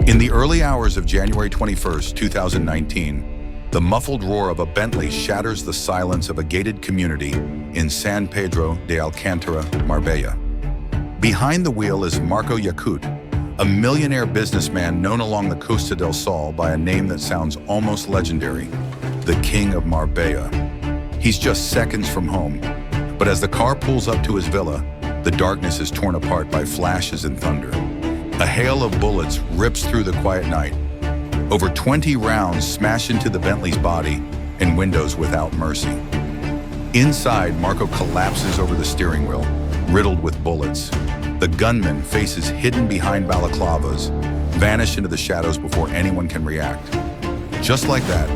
In the early hours of January 21st, 2019, the muffled roar of a Bentley shatters the silence of a gated community in San Pedro de Alcántara, Marbella. Behind the wheel is Marco Yaqout, a millionaire businessman known along the Costa del Sol by a name that sounds almost legendary, the King of Marbella. He's just seconds from home, but as the car pulls up to his villa, the darkness is torn apart by flashes and thunder. A hail of bullets rips through the quiet night. Over 20 rounds smash into the Bentley's body and windows without mercy. Inside, Marco collapses over the steering wheel, riddled with bullets. The gunman, faces hidden behind balaclavas, vanish into the shadows before anyone can react. Just like that,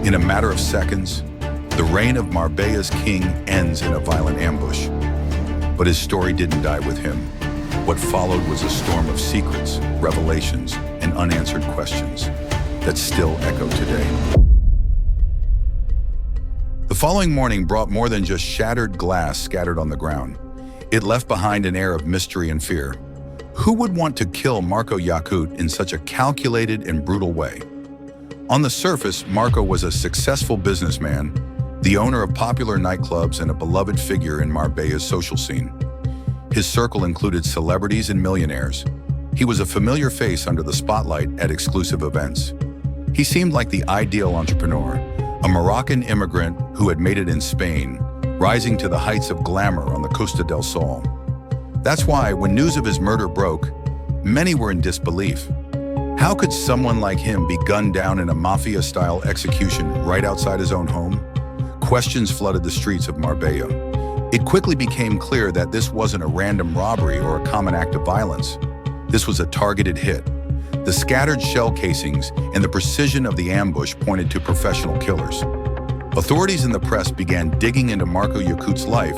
in a matter of seconds, the reign of Marbella's king ends in a violent ambush. But his story didn't die with him. What followed was a storm of secrets, revelations, and unanswered questions that still echo today. The following morning brought more than just shattered glass scattered on the ground. It left behind an air of mystery and fear. Who would want to kill Marco Yaqout in such a calculated and brutal way? On the surface, Marco was a successful businessman, the owner of popular nightclubs and a beloved figure in Marbella's social scene. His circle included celebrities and millionaires. He was a familiar face under the spotlight at exclusive events. He seemed like the ideal entrepreneur, a Moroccan immigrant who had made it in Spain, rising to the heights of glamour on the Costa del Sol. That's why, when news of his murder broke, many were in disbelief. How could someone like him be gunned down in a Mafia-style execution right outside his own home? Questions flooded the streets of Marbella. It quickly became clear that this wasn't a random robbery or a common act of violence. This was a targeted hit. The scattered shell casings and the precision of the ambush pointed to professional killers. Authorities and the press began digging into Marco Yaqout's life,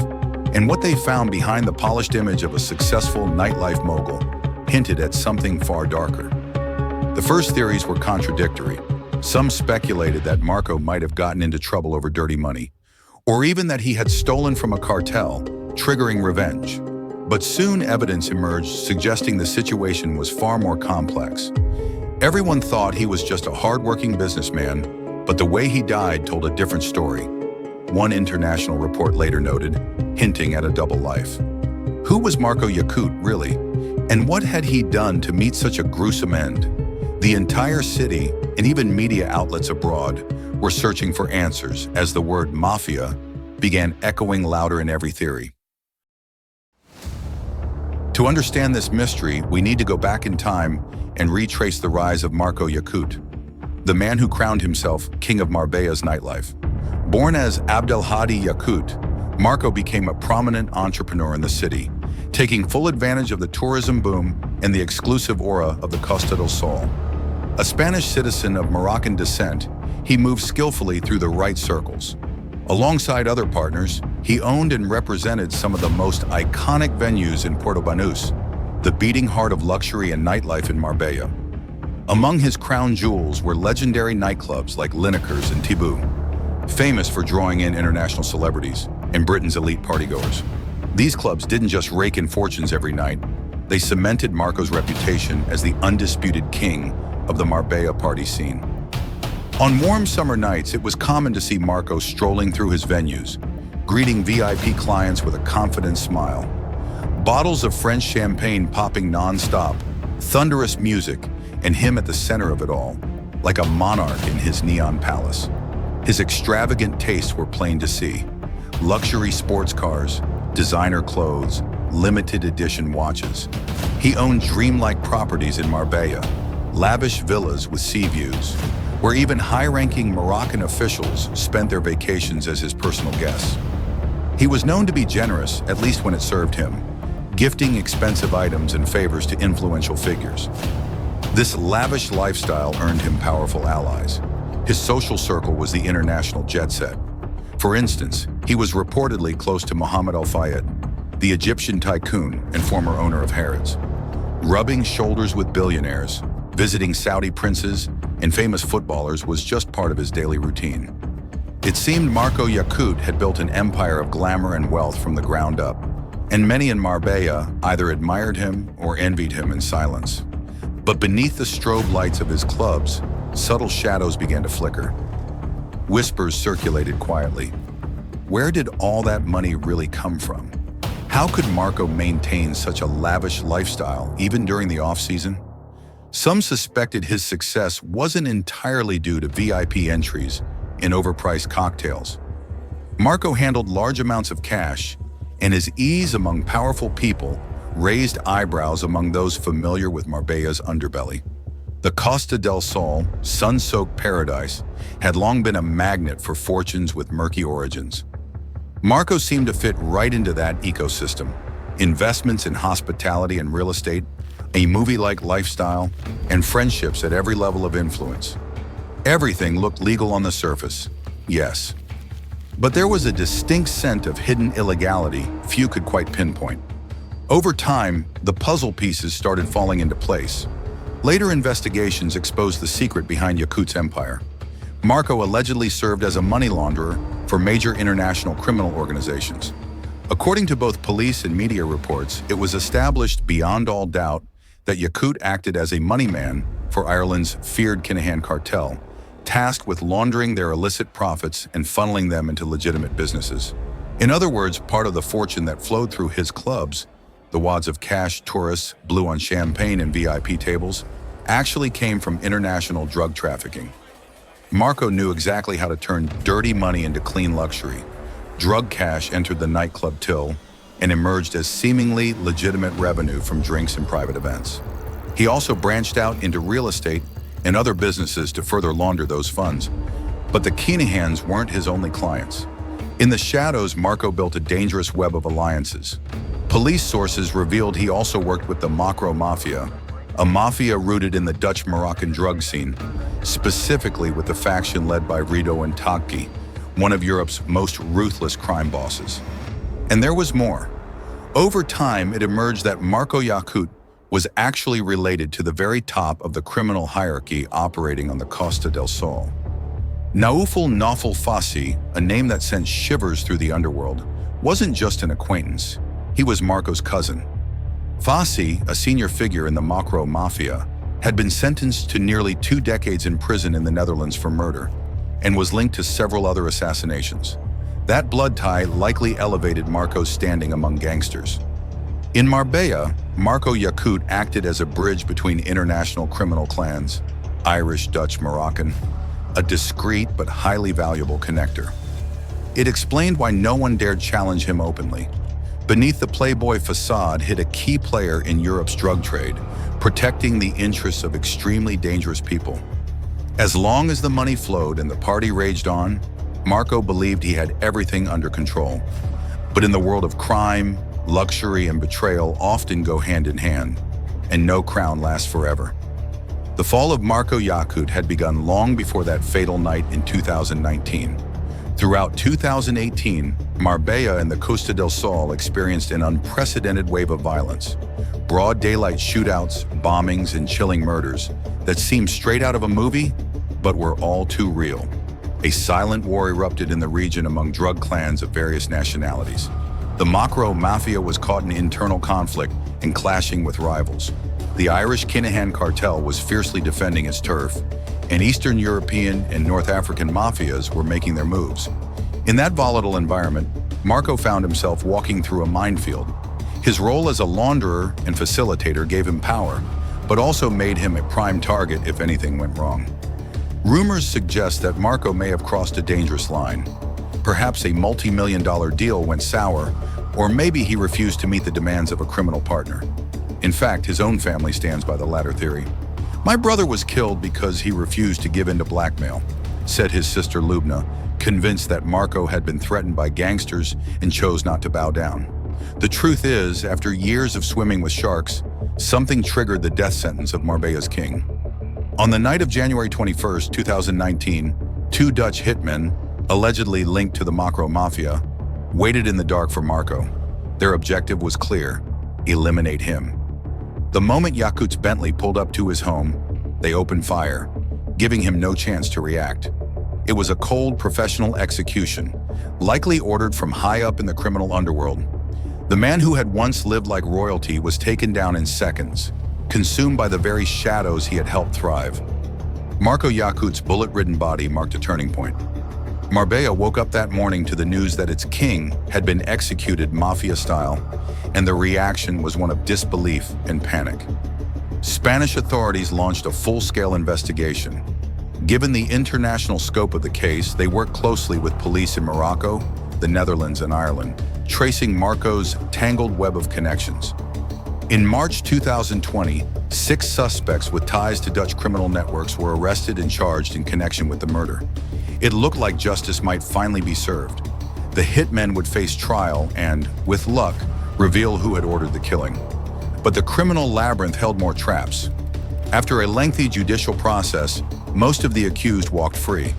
and what they found behind the polished image of a successful nightlife mogul hinted at something far darker. The first theories were contradictory. Some speculated that Marco might have gotten into trouble over dirty money, or even that he had stolen from a cartel, triggering revenge. But soon evidence emerged suggesting the situation was far more complex. Everyone thought he was just a hard-working businessman, but the way he died told a different story. One international report later noted, hinting at a double life. Who was Marco Yaqout, really? And what had he done to meet such a gruesome end? The entire city, and even media outlets abroad, were searching for answers as the word mafia began echoing louder in every theory. To understand this mystery, we need to go back in time and retrace the rise of Marco Yaqout, the man who crowned himself King of Marbella's nightlife. Born as Abdelhadi Yaqout, Marco became a prominent entrepreneur in the city, taking full advantage of the tourism boom and the exclusive aura of the Costa del Sol. A Spanish citizen of Moroccan descent, he moved skillfully through the right circles. Alongside other partners, he owned and represented some of the most iconic venues in Puerto Banús, the beating heart of luxury and nightlife in Marbella. Among his crown jewels were legendary nightclubs like Lineker's and Thibaut, famous for drawing in international celebrities and Britain's elite partygoers. These clubs didn't just rake in fortunes every night, they cemented Marco's reputation as the undisputed king of the Marbella party scene. On warm summer nights, it was common to see Marco strolling through his venues, greeting VIP clients with a confident smile. Bottles of French champagne popping non-stop, thunderous music, and him at the center of it all, like a monarch in his neon palace. His extravagant tastes were plain to see. Luxury sports cars, designer clothes, limited edition watches. He owned dreamlike properties in Marbella, lavish villas with sea views, where even high-ranking Moroccan officials spent their vacations as his personal guests. He was known to be generous, at least when it served him, gifting expensive items and favors to influential figures. This lavish lifestyle earned him powerful allies. His social circle was the international jet set. For instance, he was reportedly close to Mohammed Al Fayed, the Egyptian tycoon and former owner of Harrods. Rubbing shoulders with billionaires, visiting Saudi princes, and famous footballers was just part of his daily routine. It seemed Marco Yaqout had built an empire of glamour and wealth from the ground up, and many in Marbella either admired him or envied him in silence. But beneath the strobe lights of his clubs, subtle shadows began to flicker. Whispers circulated quietly. Where did all that money really come from? How could Marco maintain such a lavish lifestyle, even during the off-season? Some suspected his success wasn't entirely due to VIP entries and overpriced cocktails. Marco handled large amounts of cash, and his ease among powerful people raised eyebrows among those familiar with Marbella's underbelly. The Costa del Sol, sun-soaked paradise, had long been a magnet for fortunes with murky origins. Marco seemed to fit right into that ecosystem. Investments in hospitality and real estate, a movie-like lifestyle, and friendships at every level of influence. Everything looked legal on the surface, yes. But there was a distinct scent of hidden illegality few could quite pinpoint. Over time, the puzzle pieces started falling into place. Later investigations exposed the secret behind Yaqout's empire. Marco allegedly served as a money launderer for major international criminal organizations. According to both police and media reports, it was established beyond all doubt that Yaqout acted as a money man for Ireland's feared Kinahan cartel, tasked with laundering their illicit profits and funneling them into legitimate businesses. In other words, part of the fortune that flowed through his clubs, the wads of cash tourists blew on champagne and VIP tables, actually came from international drug trafficking. Marco knew exactly how to turn dirty money into clean luxury. Drug cash entered the nightclub till and emerged as seemingly legitimate revenue from drinks and private events. He also branched out into real estate and other businesses to further launder those funds. But the Kinahans weren't his only clients. In the shadows, Marco built a dangerous web of alliances. Police sources revealed he also worked with the Mafia, a mafia rooted in the Dutch Moroccan drug scene, specifically with the faction led by Rito and Taghi, one of Europe's most ruthless crime bosses. And there was more. Over time, it emerged that Marco Yaqout was actually related to the very top of the criminal hierarchy operating on the Costa del Sol. Naufal Nawfal Fassi, a name that sent shivers through the underworld, wasn't just an acquaintance. He was Marco's cousin. Fassi, a senior figure in the Mafia, had been sentenced to nearly 2 decades in prison in the Netherlands for murder and was linked to several other assassinations. That blood tie likely elevated Marco's standing among gangsters. In Marbella, Marco Yaqout acted as a bridge between international criminal clans, Irish, Dutch, Moroccan, a discreet but highly valuable connector. It explained why no one dared challenge him openly. Beneath the playboy facade hid a key player in Europe's drug trade, protecting the interests of extremely dangerous people. As long as the money flowed and the party raged on, Marco believed he had everything under control. But in the world of crime, luxury and betrayal often go hand in hand, and no crown lasts forever. The fall of Marco Yaqout had begun long before that fatal night in 2019. Throughout 2018, Marbella and the Costa del Sol experienced an unprecedented wave of violence. Broad daylight shootouts, bombings, and chilling murders that seemed straight out of a movie, but were all too real. A silent war erupted in the region among drug clans of various nationalities. The Mafia was caught in internal conflict and clashing with rivals. The Irish Kinahan cartel was fiercely defending its turf, and Eastern European and North African mafias were making their moves. In that volatile environment, Marco found himself walking through a minefield. His role as a launderer and facilitator gave him power, but also made him a prime target if anything went wrong. Rumors suggest that Marco may have crossed a dangerous line. Perhaps a multi-million-dollar deal went sour, or maybe he refused to meet the demands of a criminal partner. In fact, his own family stands by the latter theory. "My brother was killed because he refused to give in to blackmail," said his sister Lubna, convinced that Marco had been threatened by gangsters and chose not to bow down. The truth is, after years of swimming with sharks, something triggered the death sentence of Marbella's king. On the night of January 21, 2019, 2 Dutch hitmen, allegedly linked to the Mafia, waited in the dark for Marco. Their objective was clear: eliminate him. The moment Yaqout's Bentley pulled up to his home, they opened fire, giving him no chance to react. It was a cold, professional execution, likely ordered from high up in the criminal underworld. The man who had once lived like royalty was taken down in seconds, consumed by the very shadows he had helped thrive. Marco Yaqout's bullet-ridden body marked a turning point. Marbella woke up that morning to the news that its king had been executed Mafia style, and the reaction was one of disbelief and panic. Spanish authorities launched a full-scale investigation. Given the international scope of the case, they worked closely with police in Morocco, the Netherlands, and Ireland, tracing Marco's tangled web of connections. In March 2020, 6 suspects with ties to Dutch criminal networks were arrested and charged in connection with the murder. It looked like justice might finally be served. The hitmen would face trial and, with luck, reveal who had ordered the killing. But the criminal labyrinth held more traps. After a lengthy judicial process, most of the accused walked free.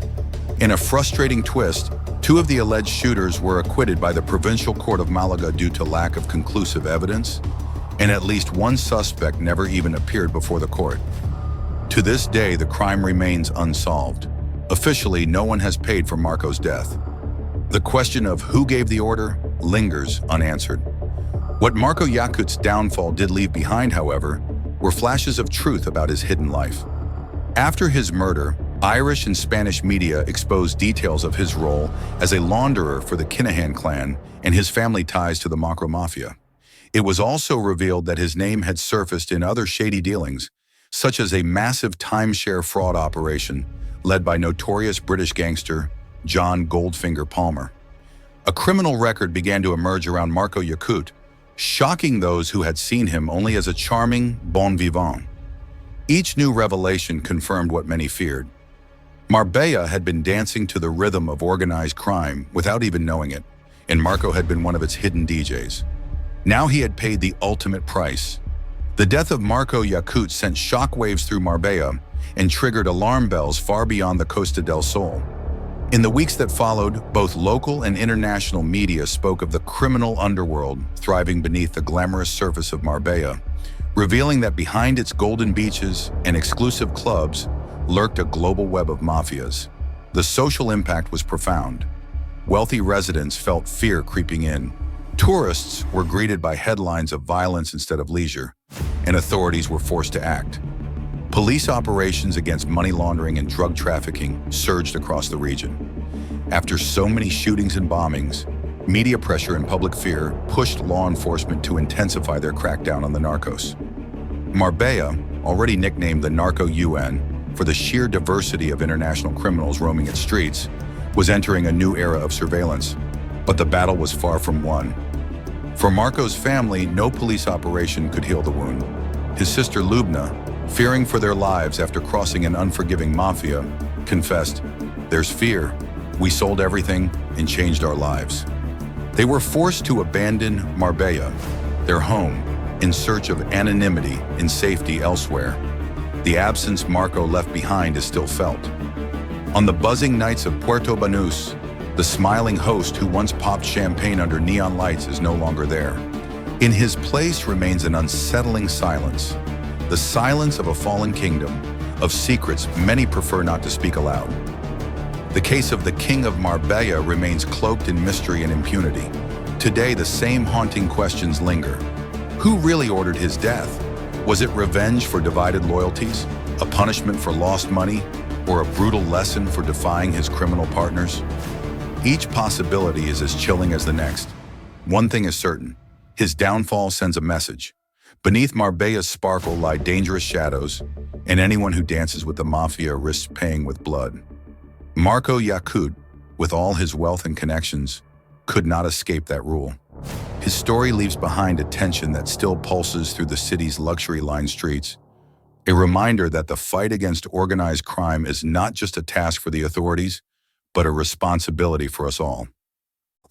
In a frustrating twist, 2 of the alleged shooters were acquitted by the Provincial Court of Malaga due to lack of conclusive evidence, and at least 1 suspect never even appeared before the court. To this day, the crime remains unsolved. Officially, no one has paid for Marco's death. The question of who gave the order lingers unanswered. What Marco Yaqout's downfall did leave behind, however, were flashes of truth about his hidden life. After his murder, Irish and Spanish media exposed details of his role as a launderer for the Kinahan clan and his family ties to the Mafia. It was also revealed that his name had surfaced in other shady dealings, such as a massive timeshare fraud operation led by notorious British gangster John Goldfinger Palmer. A criminal record began to emerge around Marco Yaqout, shocking those who had seen him only as a charming bon vivant. Each new revelation confirmed what many feared. Marbella had been dancing to the rhythm of organized crime without even knowing it, and Marco had been one of its hidden DJs. Now he had paid the ultimate price. The death of Marco Yaqout sent shockwaves through Marbella and triggered alarm bells far beyond the Costa del Sol. In the weeks that followed, both local and international media spoke of the criminal underworld thriving beneath the glamorous surface of Marbella, revealing that behind its golden beaches and exclusive clubs lurked a global web of mafias. The social impact was profound. Wealthy residents felt fear creeping in. Tourists were greeted by headlines of violence instead of leisure, and authorities were forced to act. Police operations against money laundering and drug trafficking surged across the region. After so many shootings and bombings, media pressure and public fear pushed law enforcement to intensify their crackdown on the Narcos. Marbella, already nicknamed the Narco UN for the sheer diversity of international criminals roaming its streets, was entering a new era of surveillance, but the battle was far from won. For Marco's family, no police operation could heal the wound. His sister Lubna, fearing for their lives after crossing an unforgiving mafia, confessed, "There's fear. We sold everything and changed our lives." They were forced to abandon Marbella, their home, in search of anonymity and safety elsewhere. The absence Marco left behind is still felt. On the buzzing nights of Puerto Banús, the smiling host who once popped champagne under neon lights is no longer there. In his place remains an unsettling silence, the silence of a fallen kingdom, of secrets many prefer not to speak aloud. The case of the King of Marbella remains cloaked in mystery and impunity. Today, the same haunting questions linger. Who really ordered his death? Was it revenge for divided loyalties, a punishment for lost money, or a brutal lesson for defying his criminal partners? Each possibility is as chilling as the next. One thing is certain, his downfall sends a message. Beneath Marbella's sparkle lie dangerous shadows, and anyone who dances with the mafia risks paying with blood. Marco Yaqout, with all his wealth and connections, could not escape that rule. His story leaves behind a tension that still pulses through the city's luxury-lined streets, a reminder that the fight against organized crime is not just a task for the authorities, but a responsibility for us all.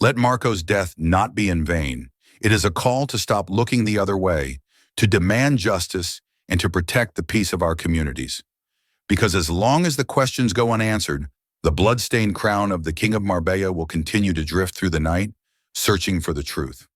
Let Marco's death not be in vain. It is a call to stop looking the other way, to demand justice, and to protect the peace of our communities. Because as long as the questions go unanswered, the blood-stained crown of the King of Marbella will continue to drift through the night, searching for the truth.